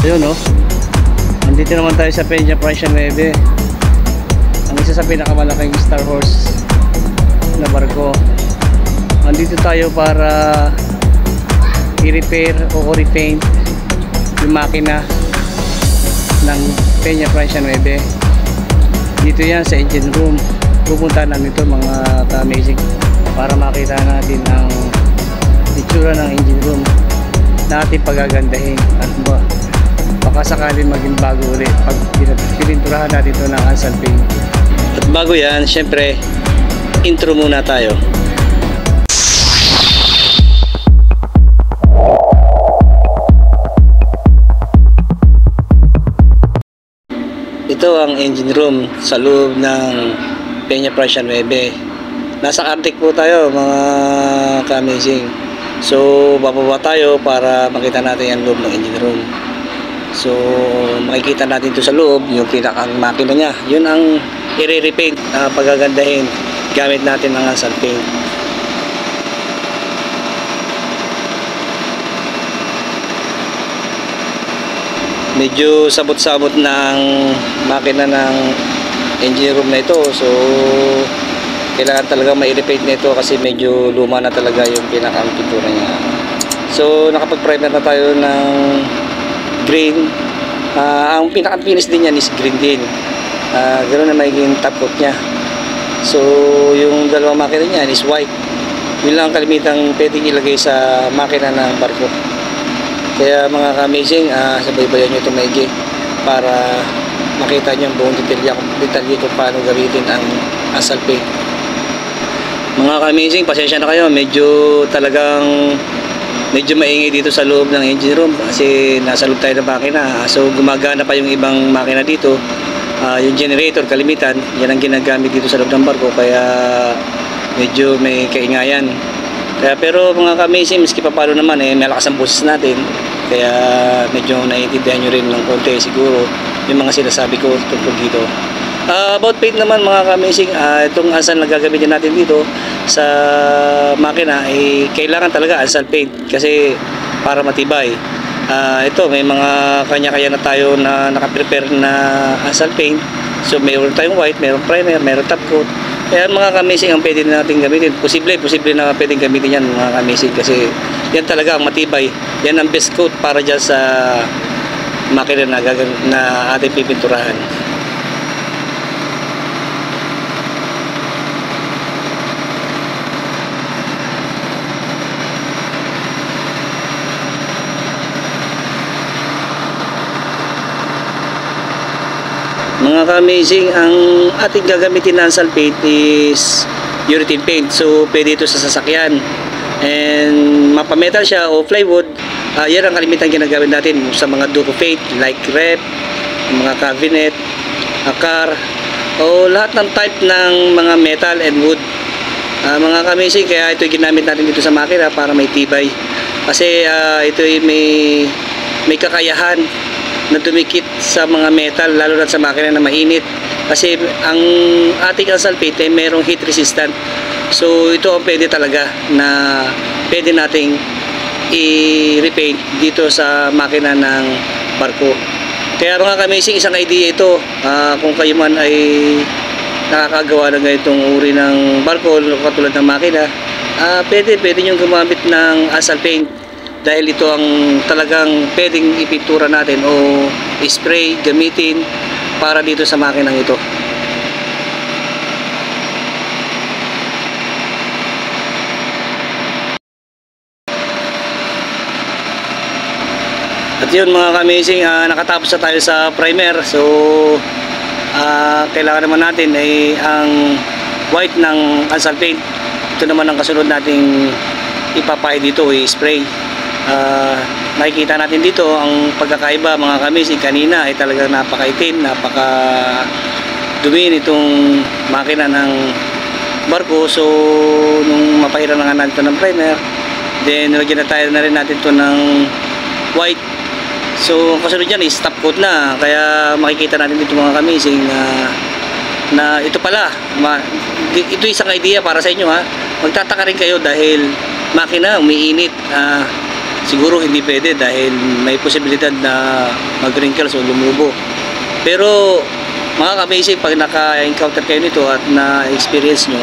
Ayun, no? Nandito naman tayo sa Peña Francia 9. Ang isa sa pinakamalaking Star Horse na barko. Nandito tayo para i-repair o repaint yung makina ng Peña Francia 9. Dito yan sa engine room. Pupunta namin ito mga ka-amazing para makita natin ang itsura ng engine room natin pagagandahin at baka sakaling maging bago ulit pag pininturahan natin ito ng Ansal paint. At bago yan, syempre intro muna tayo. Ito ang engine room sa loob ng Peña Francia 9. Nasa Arctic po tayo mga ka-amazing. So bababa tayo para makita natin ang loob ng engine room. So makikita natin ito sa loob, yung pinakang makina niya. Yun ang i-repaint, pagagandahin gamit natin ng Ansal paint. Medyo sabot-sabot ng makina ng engine room na ito. So kailangan talaga ma-repaint nito kasi medyo luma na talaga yung pinakang pintura niya. So nakapag-primer na tayo ng green. Ang pinaka-finish din yan is green din. Ganoon na magiging top coat niya. So yung dalawang makina niya is white. Yun lang kalimitang pwedeng ilagay sa makina ng barko. Kaya mga ka-amazing, sabay-bayan nyo ito maigi para makita nyo ang buong detalye kung paano gamitin ang Ansal paint. Mga ka-amazing, pasensya na kayo, medyo maingay dito sa loob ng engine room kasi nasa loob tayo ng makina. So gumagana pa yung ibang makina dito. Yung generator kalimitan, yan ang ginagamit dito sa loob ng barko, kaya medyo may kaingayan. Pero mga ka-amazing, miski pa paano naman malakas ang boses natin, kaya medyo naiintindihan nyo rin ng konti siguro yung mga sinasabi ko tungkol dito. About paint naman mga ka-amazing, itong Ansal na gagamitin natin dito sa makina kailangan talaga Ansal paint kasi para matibay. Ito may mga kanya-kanya na tayo na nakaprepare na Ansal paint. So mayroon tayong white, mayroon primer, mayroon top coat. Kaya mga ka-amazing ang pwede natin gamitin. Posible na pwedeng gamitin yan mga ka-amazing kasi yan talaga ang matibay. Yan ang best coat para dyan sa makina na ating pipinturahan. Mga ka-amazing, ang ating gagamitin na Ansal paint is urethane paint. So pwede ito sa sasakyan and mapametal siya o plywood. Yan ang kalimitan ginagamit natin sa mga duco paint like rep, mga cabinet, car o lahat ng type ng mga metal and wood. Mga ka-amazing, kaya ito ginamit natin dito sa makina para may tibay kasi ito may kakayahan na dumikit sa mga metal, lalo na sa makina na mainit kasi ang ating Ansal paint ay merong heat resistant. So ito ang pwede talaga na pwede nating i-repaint dito sa makina ng barko. Kaya mga ka-amazing, isang idea ito kung kayo man ay nakakagawa ng ganitong uri ng barko katulad ng makina, pwede nyo gumamit ng Ansal paint dahil ito ang talagang pwedeng ipintura natin o spray gamitin para dito sa makinang ito. At yun mga ka-amazing, nakatapos na tayo sa primer. So kailangan naman natin ay ang white ng Ansal paint. Ito naman ang kasunod nating ipapahay dito, spray. Nakikita natin dito ang pagkakaiba mga ka-amazing. Kanina ay talagang napakaitim, dumi nitong makina ng barko. So nung mapahiran na nga natin ng primer, then nilagyan na tayo na rin natin to ng white. So kasunod dyan is top coat na, kaya makikita natin dito mga ka-amazing na ito pala ito isang idea para sa inyo ha. Magtataka rin kayo dahil makina umiinit, siguro hindi pwede dahil may posibilidad na mag-wrinkles o lumubo. Pero mga ka-amazing, pag naka-encounter kayo nito at na-experience nyo,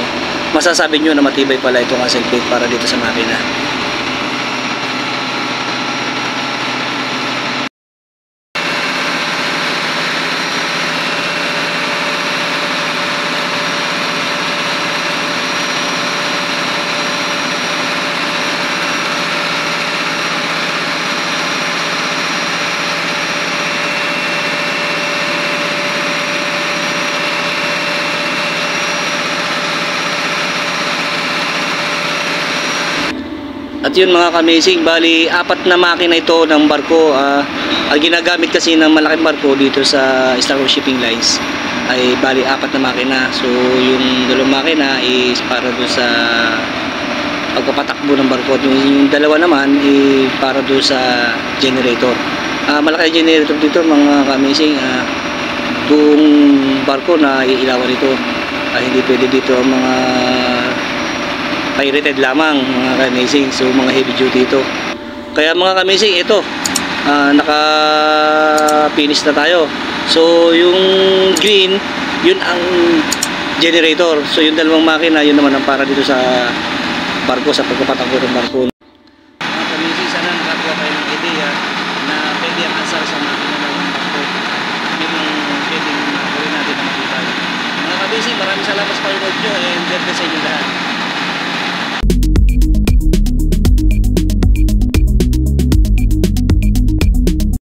masasabi nyo na matibay pala itong axle plate para dito sa makina. At yun mga ka-amazing, bali apat na makina ito ng barko. Ang ginagamit kasi ng malaking barko dito sa Star Cruise Shipping Lines ay bali apat na makina. So yung dalawang makina is para doon sa pagpapatakbo ng barko. Yung dalawa naman ay para doon sa generator. Malaki generator dito mga ka-amazing. Buong barko na iilawan ito. Hindi pwede dito ang mga pirated lamang mga ka-amazing, so mga heavy duty ito. Kaya mga ka-amazing, ito naka finish na tayo. So yung green, yun ang generator. So yung dalawang makina, yun naman ang para dito sa barko, sa pagpapatakbo ng barko. Mga ka-amazing, sana nakakuha kayo ng ideya na pwede ang asar sa makina ng barko. Yun ang pwede gawin natin na matibay. Mga ka-amazing, maraming salamat sa panonood nyo and God bless sa inyo lahat.